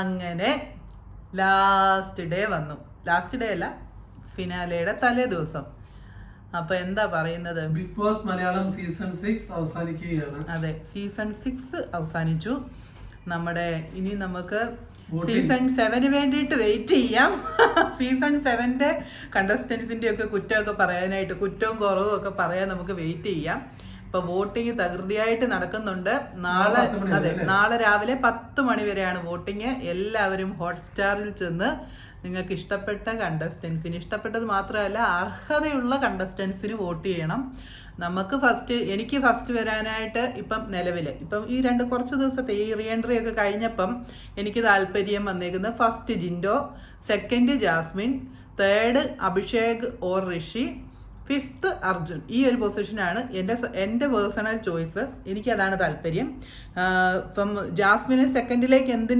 അങ്ങനെ last day വന്നു. Last day അല്ല, ഫിനാലയുടെ തലേ ദിവസം. അപ്പൊ എന്താ പറയുന്നത്, ബിഗ് ബോസ് മലയാളം സീസൺ 6 അവസാനിക്കുകയാണ്. അതെ, സീസൺ 6 അവസാനിച്ചു. ഇനി നമുക്ക് സീസൺ 7 വേണ്ടിയിട്ട് വെയിറ്റ് ചെയ്യാം. സീസൺ 7 കണ്ടസ്റ്റൻസിന്റെ ഒക്കെ കുറ്റമൊക്കെ പറയാനായിട്ട്, കുറ്റവും കുറവും ഒക്കെ പറയാൻ നമുക്ക് വെയിറ്റ് ചെയ്യാം. ഇപ്പൊ വോട്ടിംഗ് തകൃതിയായിട്ട് നടക്കുന്നുണ്ട്. നാളെ രാവിലെ 10 മണി വരെയാണ് വോട്ടിംഗ്. എല്ലാവരും ഹോട്ട്സ്റ്റാറിൽ ചെന്ന് നിങ്ങൾക്ക് ഇഷ്ടപ്പെട്ട കണ്ടസ്റ്റൻസിന്, ഇഷ്ടപ്പെട്ടത് മാത്രമല്ല അർഹതയുള്ള കണ്ടസ്റ്റൻസിന് വോട്ട് ചെയ്യണം. എനിക്ക് ഫസ്റ്റ് വരാനായിട്ട് ഇപ്പം ഈ കുറച്ച് ദിവസത്തെ ഈ റീഎൻട്രി ഒക്കെ കഴിഞ്ഞപ്പം എനിക്ക് താല്പര്യം വന്നേക്കുന്നത് first Jinto, second Jasmine, third Abhishek or Rishi, 5th Arjun. ഈ ഒരു പൊസിഷനാണ് എൻ്റെ പേഴ്സണൽ ചോയ്സ്. എനിക്കതാണ് താല്പര്യം. ഇപ്പം ജാസ്മിനെ സെക്കൻഡിലേക്ക് എന്തിന്